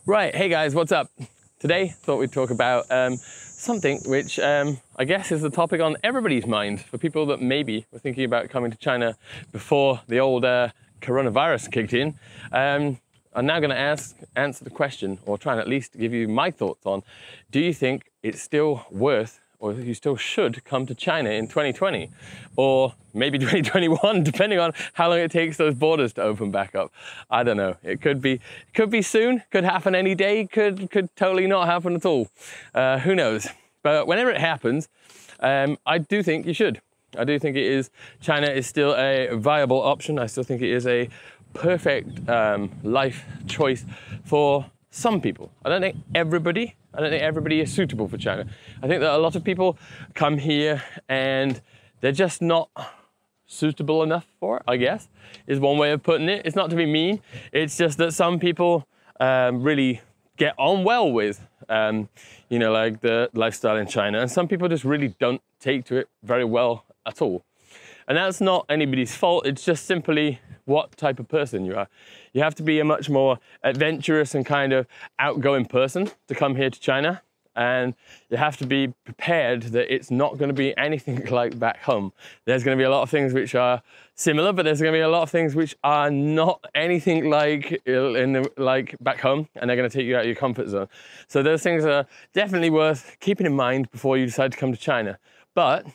Right, hey guys, what's up? Today, thought we'd talk about something which I guess is the topic on everybody's mind for people that maybe were thinking about coming to China before the old coronavirus kicked in. I'm now going to answer the question, or try and at least give you my thoughts on, do you think it's still worth, or you still should come to China in 2020, or maybe 2021, depending on how long it takes those borders to open back up. I don't know. It could be soon, could happen any day, could totally not happen at all. Who knows? But whenever it happens, I do think you should. I do think China is still a viable option. I still think it is a perfect life choice for some people. I don't think everybody is suitable for China. I think that a lot of people come here and they're just not suitable enough for it, I guess, is one way of putting it. It's not to be mean. It's just that some people really get on well with, like the lifestyle in China. And some people just really don't take to it very well at all. And that's not anybody's fault. It's just simply what type of person you are. You have to be a much more adventurous and kind of outgoing person to come here to China. And you have to be prepared that it's not going to be anything like back home. There's going to be a lot of things which are similar, but there's going to be a lot of things which are not anything like back home, and they're going to take you out of your comfort zone. So those things are definitely worth keeping in mind before you decide to come to China. But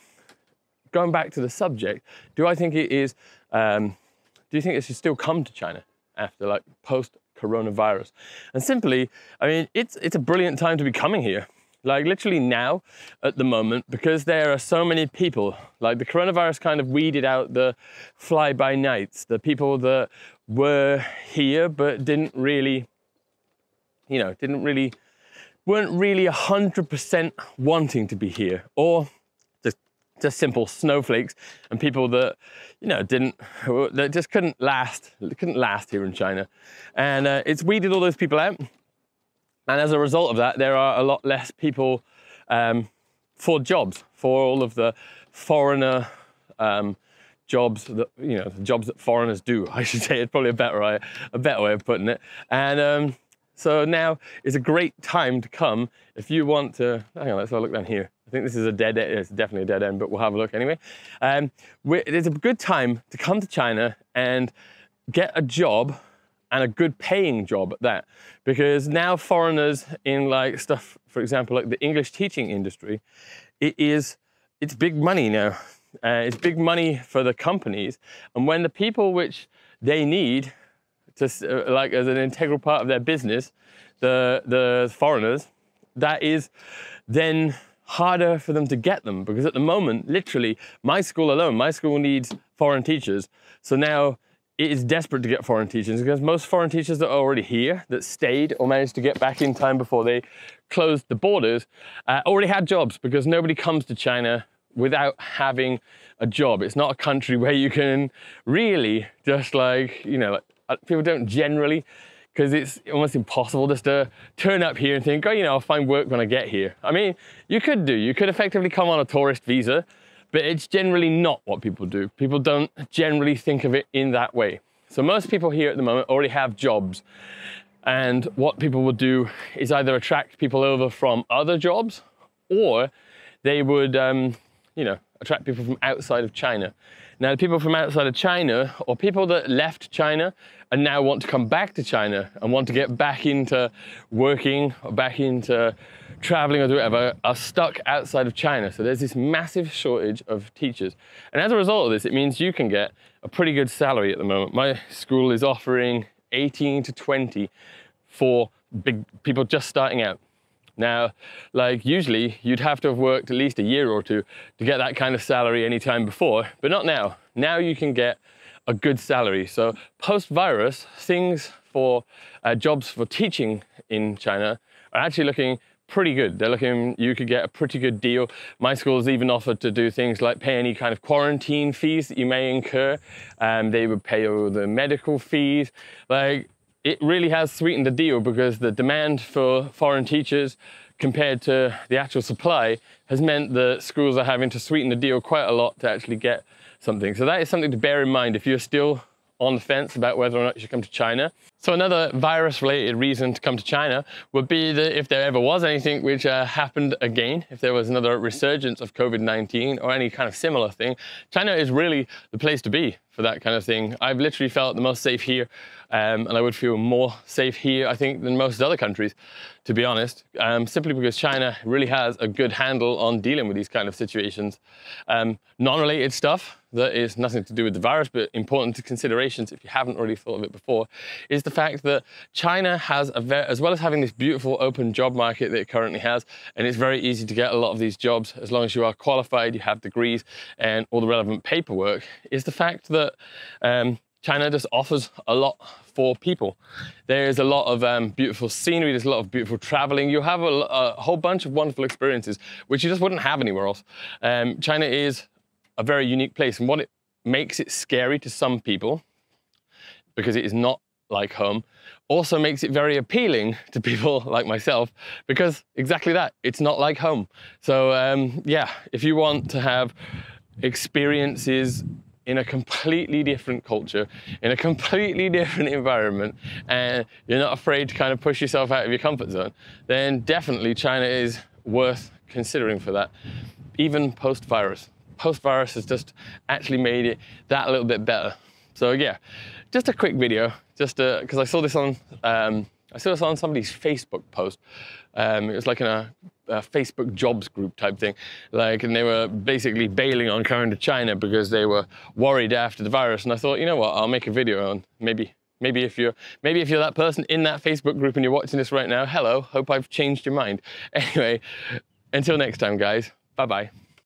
going back to the subject, do I think it is? Do you think it should still come to China after post-coronavirus? And simply, I mean, it's a brilliant time to be coming here. Like literally now, at the moment, because there are so many people. Like the coronavirus kind of weeded out the fly-by-nights, the people that were here but weren't really 100% wanting to be here, or just simple snowflakes and people that that just couldn't last here in China. And it's weeded all those people out, and as a result of that, there are a lot less people for jobs, for all of the foreigner jobs that the jobs that foreigners do, I should say. It's probably a better way of putting it. And so now is a great time to come if you want to. Hang on, let's have a look down here. I think this is a dead end. It's definitely a dead end, but we'll have a look anyway. It's a good time to come to China and get a job, and a good paying job at that. Because now foreigners in stuff, for example, like the English teaching industry, it's big money now. It's big money for the companies. And when the people which they need to, as an integral part of their business, the foreigners, that is then harder for them to get them, because at the moment, literally, my school needs foreign teachers. So now it is desperate to get foreign teachers, because most foreign teachers that are already here, that stayed or managed to get back in time before they closed the borders, already had jobs, because nobody comes to China without having a job. It's not a country where you can really just people don't generally, because it's almost impossible just to turn up here and think, I'll find work when I get here. I mean, you could effectively come on a tourist visa, but it's generally not what people do. People don't generally think of it in that way. So most people here at the moment already have jobs. And what people would do is either attract people over from other jobs, or they would, attract people from outside of China. Now, people from outside of China, or people that left China and now want to come back to China and want to get back into working or back into traveling or whatever, are stuck outside of China. So there's this massive shortage of teachers. And as a result of this, it means you can get a pretty good salary at the moment. My school is offering 18 to 20 for big people just starting out. Now, usually you'd have to have worked at least a year or two to get that kind of salary any time before, but not now. Now you can get a good salary. So post-virus, things for jobs for teaching in China are actually looking pretty good. You could get a pretty good deal. My school's even offered to do things like pay any kind of quarantine fees that you may incur. They would pay all the medical fees. It really has sweetened the deal, because the demand for foreign teachers compared to the actual supply has meant that schools are having to sweeten the deal quite a lot to actually get something. So that is something to bear in mind if you're still on the fence about whether or not you should come to China. So another virus-related reason to come to China would be that if there ever was anything which happened again, if there was another resurgence of COVID-19 or any kind of similar thing, China is really the place to be for that kind of thing. I've literally felt the most safe here, and I would feel more safe here, I think, than most other countries, to be honest, simply because China really has a good handle on dealing with these kind of situations. Non-related stuff that is nothing to do with the virus, but important considerations if you haven't already thought of it before, is the fact that China has, as well as having this beautiful open job market that it currently has, and it's very easy to get a lot of these jobs as long as you are qualified, you have degrees and all the relevant paperwork, is the fact that China just offers a lot for people. There's a lot of beautiful scenery, there's a lot of beautiful traveling. You have a whole bunch of wonderful experiences which you just wouldn't have anywhere else. China is a very unique place, and what it makes it scary to some people, because it is not like home, also makes it very appealing to people like myself, because exactly that, it's not like home. So yeah, if you want to have experiences in a completely different culture, in a completely different environment, and you're not afraid to kind of push yourself out of your comfort zone, then definitely China is worth considering for that, even post-virus. Post-virus has just actually made it that little bit better. So yeah, just a quick video, just because I saw this on somebody's Facebook post. It was like in a Facebook jobs group type thing, and they were basically bailing on coming to China because they were worried after the virus. And I thought, you know what, I'll make a video on maybe if you're that person in that Facebook group and you're watching this right now, hello, hope I've changed your mind. Anyway, until next time, guys, bye bye.